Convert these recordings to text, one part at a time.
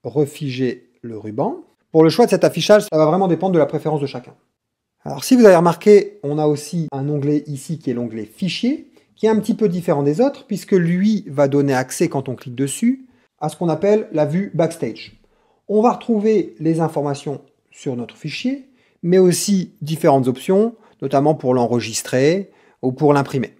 refiger le ruban. Pour le choix de cet affichage, ça va vraiment dépendre de la préférence de chacun. Alors si vous avez remarqué, on a aussi un onglet ici qui est l'onglet Fichier, qui est un petit peu différent des autres, puisque lui va donner accès, quand on clique dessus, à ce qu'on appelle la vue Backstage. On va retrouver les informations sur notre fichier, mais aussi différentes options, notamment pour l'enregistrer ou pour l'imprimer.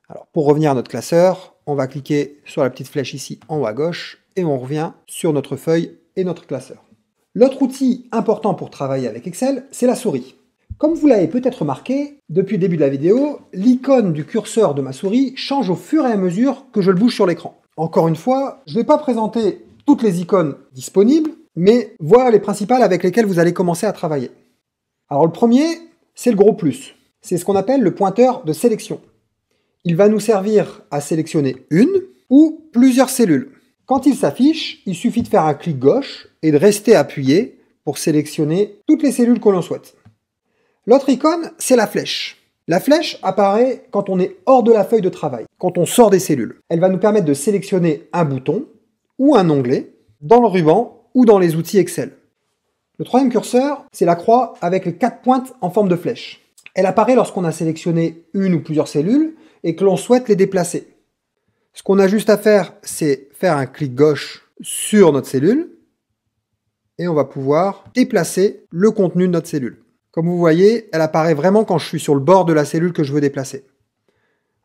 Alors pour revenir à notre classeur, on va cliquer sur la petite flèche ici en haut à gauche, et on revient sur notre feuille et notre classeur. L'autre outil important pour travailler avec Excel, c'est la souris. Comme vous l'avez peut-être remarqué, depuis le début de la vidéo, l'icône du curseur de ma souris change au fur et à mesure que je le bouge sur l'écran. Encore une fois, je ne vais pas présenter toutes les icônes disponibles, mais voilà les principales avec lesquelles vous allez commencer à travailler. Alors le premier, c'est le gros plus. C'est ce qu'on appelle le pointeur de sélection. Il va nous servir à sélectionner une ou plusieurs cellules. Quand il s'affiche, il suffit de faire un clic gauche et de rester appuyé pour sélectionner toutes les cellules que l'on souhaite. L'autre icône, c'est la flèche. La flèche apparaît quand on est hors de la feuille de travail, quand on sort des cellules. Elle va nous permettre de sélectionner un bouton ou un onglet dans le ruban ou dans les outils Excel. Le troisième curseur, c'est la croix avec les 4 pointes en forme de flèche. Elle apparaît lorsqu'on a sélectionné une ou plusieurs cellules et que l'on souhaite les déplacer. Ce qu'on a juste à faire, c'est faire un clic gauche sur notre cellule et on va pouvoir déplacer le contenu de notre cellule. Comme vous voyez, elle apparaît vraiment quand je suis sur le bord de la cellule que je veux déplacer.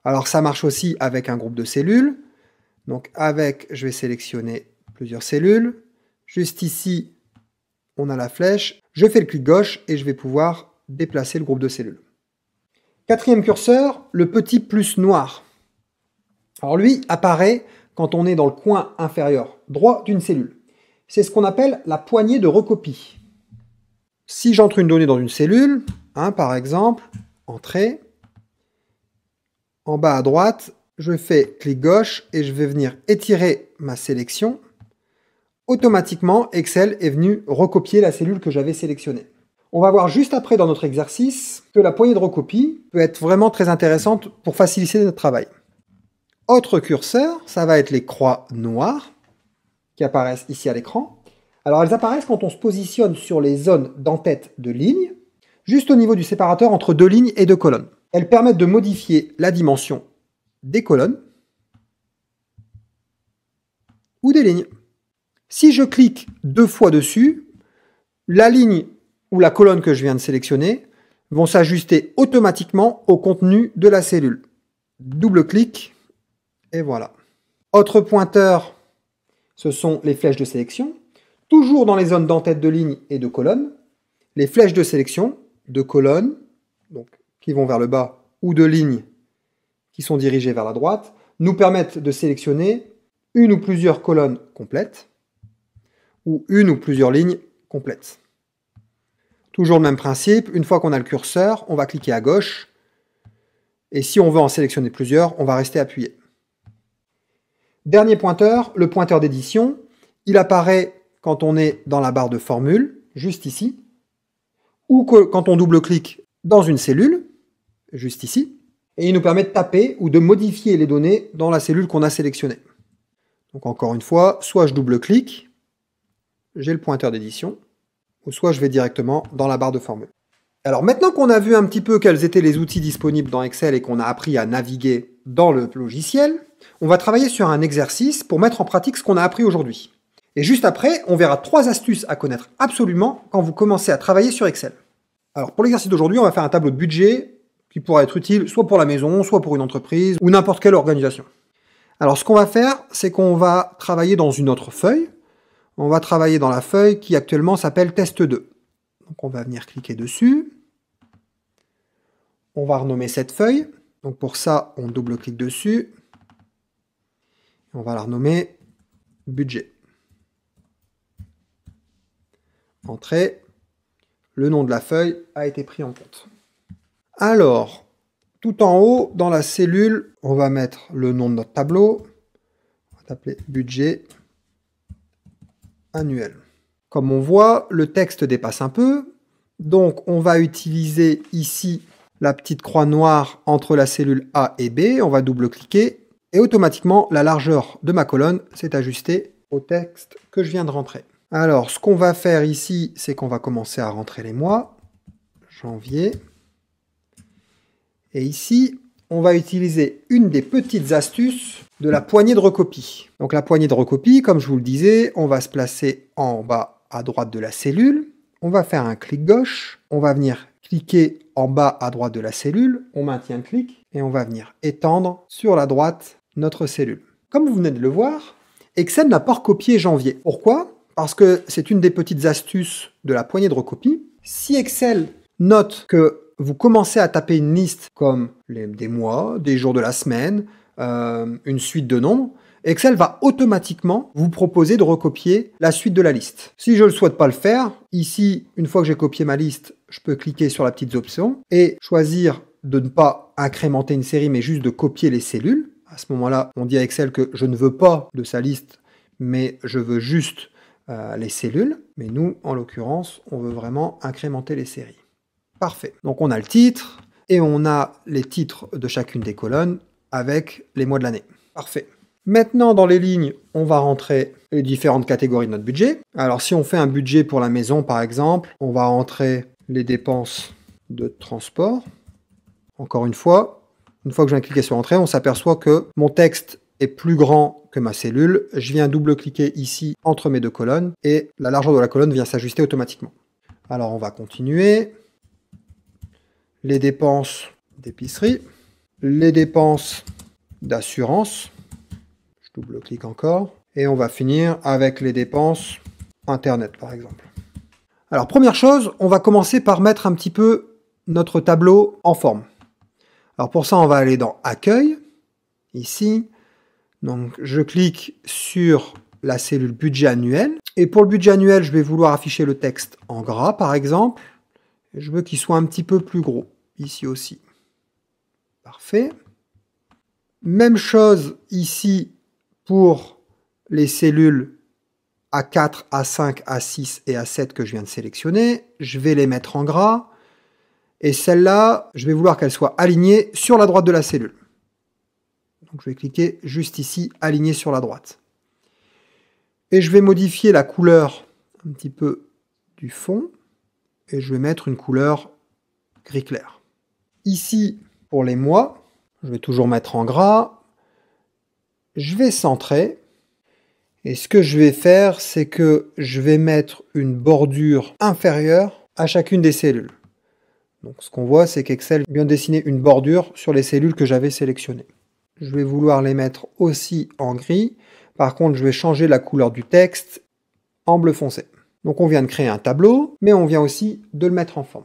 Alors ça marche aussi avec un groupe de cellules. Donc je vais sélectionner plusieurs cellules. Juste ici, on a la flèche. Je fais le clic gauche et je vais pouvoir déplacer le groupe de cellules. Quatrième curseur, le petit plus noir. Alors lui apparaît quand on est dans le coin inférieur droit d'une cellule. C'est ce qu'on appelle la poignée de recopie. Si j'entre une donnée dans une cellule, par exemple, entrée, en bas à droite, je fais clic gauche et je vais venir étirer ma sélection. Automatiquement, Excel est venu recopier la cellule que j'avais sélectionnée. On va voir juste après dans notre exercice que la poignée de recopie peut être vraiment très intéressante pour faciliter notre travail. Autre curseur, ça va être les croix noires qui apparaissent ici à l'écran. Alors elles apparaissent quand on se positionne sur les zones d'en-tête de ligne, juste au niveau du séparateur entre 2 lignes et 2 colonnes. Elles permettent de modifier la dimension des colonnes ou des lignes. Si je clique 2 fois dessus, la ligne ou la colonne que je viens de sélectionner vont s'ajuster automatiquement au contenu de la cellule. Double-clic et voilà. Autre pointeur, ce sont les flèches de sélection. Toujours dans les zones d'en-tête de ligne et de colonne, les flèches de sélection de colonnes, donc, qui vont vers le bas, ou de lignes qui sont dirigées vers la droite, nous permettent de sélectionner une ou plusieurs colonnes complètes, ou une ou plusieurs lignes complètes. Toujours le même principe, une fois qu'on a le curseur, on va cliquer à gauche, et si on veut en sélectionner plusieurs, on va rester appuyé. Dernier pointeur, le pointeur d'édition, il apparaît quand on est dans la barre de formule, juste ici, ou quand on double-clique dans une cellule, juste ici, et il nous permet de taper ou de modifier les données dans la cellule qu'on a sélectionnée. Donc encore une fois, soit je double-clique, j'ai le pointeur d'édition, ou soit je vais directement dans la barre de formule. Alors maintenant qu'on a vu un petit peu quels étaient les outils disponibles dans Excel et qu'on a appris à naviguer dans le logiciel, on va travailler sur un exercice pour mettre en pratique ce qu'on a appris aujourd'hui. Et juste après, on verra 3 astuces à connaître absolument quand vous commencez à travailler sur Excel. Alors pour l'exercice d'aujourd'hui, on va faire un tableau de budget qui pourra être utile soit pour la maison, soit pour une entreprise ou n'importe quelle organisation. Alors ce qu'on va faire, c'est qu'on va travailler dans une autre feuille. On va travailler dans la feuille qui actuellement s'appelle Test 2. Donc on va venir cliquer dessus. On va renommer cette feuille. Donc pour ça, on double-clique dessus. On va la renommer Budget. Entrée, le nom de la feuille a été pris en compte. Alors, tout en haut, dans la cellule, on va mettre le nom de notre tableau. On va t'appeler budget annuel. Comme on voit, le texte dépasse un peu. Donc, on va utiliser ici la petite croix noire entre la cellule A et B. On va double-cliquer et automatiquement, la largeur de ma colonne s'est ajustée au texte que je viens de rentrer. Alors, ce qu'on va faire ici, c'est qu'on va commencer à rentrer les mois. Janvier. Et ici, on va utiliser une des petites astuces de la poignée de recopie. Donc la poignée de recopie, comme je vous le disais, on va se placer en bas à droite de la cellule. On va faire un clic gauche. On va venir cliquer en bas à droite de la cellule. On maintient le clic et on va venir étendre sur la droite notre cellule. Comme vous venez de le voir, Excel n'a pas recopié janvier. Pourquoi ? Parce que c'est une des petites astuces de la poignée de recopie. Si Excel note que vous commencez à taper une liste comme des mois, des jours de la semaine, une suite de nombres, Excel va automatiquement vous proposer de recopier la suite de la liste. Si je ne souhaite pas le faire, ici, une fois que j'ai copié ma liste, je peux cliquer sur la petite option et choisir de ne pas incrémenter une série, mais juste de copier les cellules. À ce moment-là, on dit à Excel que je ne veux pas de sa liste, mais je veux juste les cellules. Mais nous, en l'occurrence, on veut vraiment incrémenter les séries. Parfait. Donc on a le titre et on a les titres de chacune des colonnes avec les mois de l'année. Parfait. Maintenant, dans les lignes, on va rentrer les différentes catégories de notre budget. Alors si on fait un budget pour la maison, par exemple, on va rentrer les dépenses de transport. Encore une fois que je viens cliquer sur Entrée, on s'aperçoit que mon texte est plus grand que ma cellule. Je viens double-cliquer ici entre mes deux colonnes et la largeur de la colonne vient s'ajuster automatiquement. Alors on va continuer. Les dépenses d'épicerie, les dépenses d'assurance, je double-clique encore, et on va finir avec les dépenses Internet par exemple. Alors première chose, on va commencer par mettre un petit peu notre tableau en forme. Alors pour ça, on va aller dans Accueil, ici, donc je clique sur la cellule Budget annuel, et pour le budget annuel, je vais vouloir afficher le texte en gras par exemple. Je veux qu'il soit un petit peu plus gros, ici aussi. Parfait. Même chose ici pour les cellules A4, A5, A6 et A7 que je viens de sélectionner. Je vais les mettre en gras. Et celle-là, je vais vouloir qu'elle soit alignée sur la droite de la cellule. Donc je vais cliquer juste ici, aligner sur la droite. Et je vais modifier la couleur un petit peu du fond. Et je vais mettre une couleur gris clair. Ici, pour les mois, je vais toujours mettre en gras. Je vais centrer. Et ce que je vais faire, c'est que je vais mettre une bordure inférieure à chacune des cellules. Donc ce qu'on voit, c'est qu'Excel vient dessiner une bordure sur les cellules que j'avais sélectionnées. Je vais vouloir les mettre aussi en gris. Par contre, je vais changer la couleur du texte en bleu foncé. Donc on vient de créer un tableau, mais on vient aussi de le mettre en forme.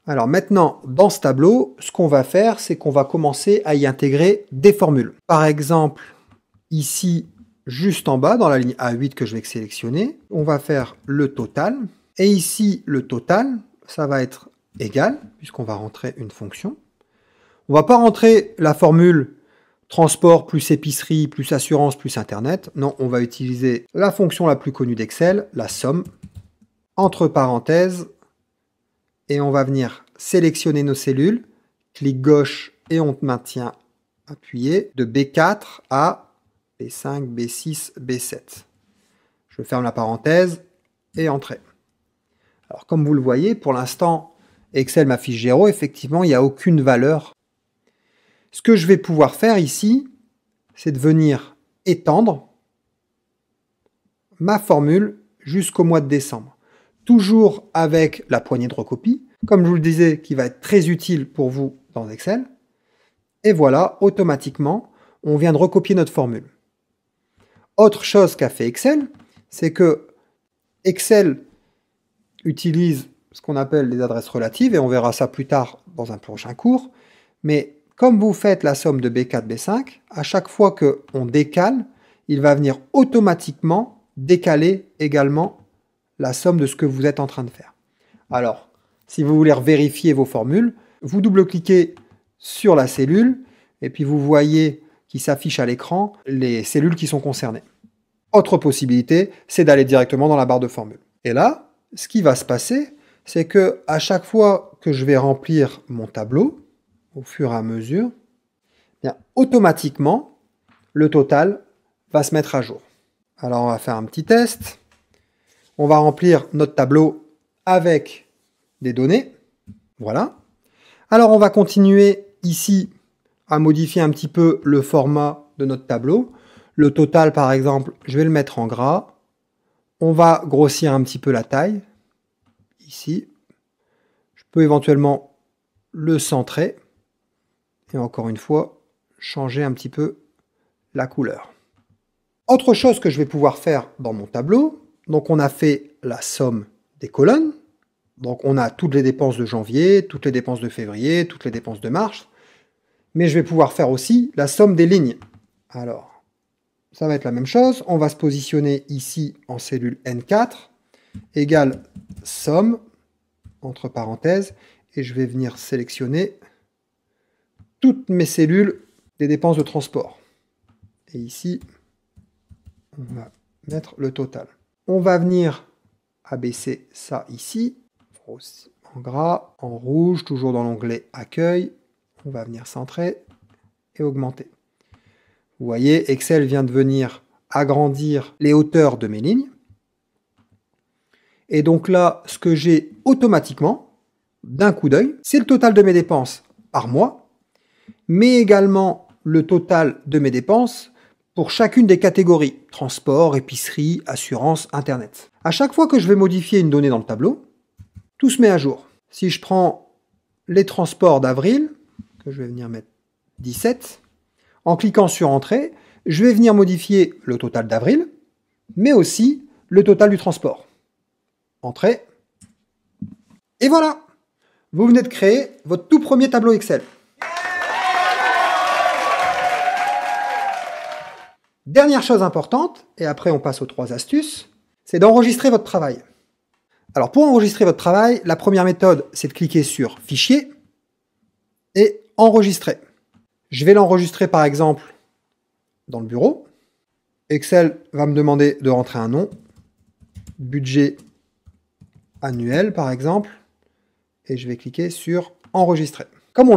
Alors maintenant, dans ce tableau, ce qu'on va faire, c'est qu'on va commencer à y intégrer des formules. Par exemple, ici, juste en bas, dans la ligne A8 que je vais sélectionner, on va faire le total. Et ici, le total, ça va être égal, puisqu'on va rentrer une fonction. On ne va pas rentrer la formule transport plus épicerie plus assurance plus internet. Non, on va utiliser la fonction la plus connue d'Excel, la somme, entre parenthèses, et on va venir sélectionner nos cellules, clic gauche et on maintient appuyé de B4 à B5, B6, B7. Je ferme la parenthèse et Entrée. Alors comme vous le voyez, pour l'instant, Excel m'affiche 0, effectivement, il n'y a aucune valeur. Ce que je vais pouvoir faire ici, c'est de venir étendre ma formule jusqu'au mois de décembre. Toujours avec la poignée de recopie, comme je vous le disais, qui va être très utile pour vous dans Excel. Et voilà, automatiquement, on vient de recopier notre formule. Autre chose qu'a fait Excel, c'est que Excel utilise ce qu'on appelle les adresses relatives, et on verra ça plus tard dans un prochain cours. Mais comme vous faites la somme de B4, B5, à chaque fois qu'on décale, il va venir automatiquement décaler également la somme de ce que vous êtes en train de faire. Alors, si vous voulez vérifier vos formules, vous double-cliquez sur la cellule, et puis vous voyez qu'il s'affiche à l'écran les cellules qui sont concernées. Autre possibilité, c'est d'aller directement dans la barre de formule. Et là, ce qui va se passer, c'est que à chaque fois que je vais remplir mon tableau, au fur et à mesure, bien, automatiquement, le total va se mettre à jour. Alors, on va faire un petit test. On va remplir notre tableau avec des données. Voilà. Alors, on va continuer ici à modifier un petit peu le format de notre tableau. Le total, par exemple, je vais le mettre en gras. On va grossir un petit peu la taille. Ici. Je peux éventuellement le centrer. Et encore une fois, changer un petit peu la couleur. Autre chose que je vais pouvoir faire dans mon tableau, donc on a fait la somme des colonnes. Donc on a toutes les dépenses de janvier, toutes les dépenses de février, toutes les dépenses de mars. Mais je vais pouvoir faire aussi la somme des lignes. Alors, ça va être la même chose. On va se positionner ici en cellule N4, égale somme, entre parenthèses, et je vais venir sélectionner toutes mes cellules des dépenses de transport. Et ici, on va mettre le total. On va venir abaisser ça ici, en gras, en rouge, toujours dans l'onglet Accueil. On va venir centrer et augmenter. Vous voyez, Excel vient de venir agrandir les hauteurs de mes lignes. Et donc là, ce que j'ai automatiquement, d'un coup d'œil, c'est le total de mes dépenses par mois, mais également le total de mes dépenses pour chacune des catégories, transport, épicerie, assurance, internet. À chaque fois que je vais modifier une donnée dans le tableau, tout se met à jour. Si je prends les transports d'avril, que je vais venir mettre 17, en cliquant sur Entrée, je vais venir modifier le total d'avril, mais aussi le total du transport. Entrée. Et voilà! Vous venez de créer votre tout premier tableau Excel. Dernière chose importante, et après on passe aux 3 astuces, c'est d'enregistrer votre travail. Alors pour enregistrer votre travail, la première méthode, c'est de cliquer sur Fichier et Enregistrer. Je vais l'enregistrer par exemple dans le bureau. Excel va me demander de rentrer un nom, budget annuel par exemple, et je vais cliquer sur Enregistrer. Comme on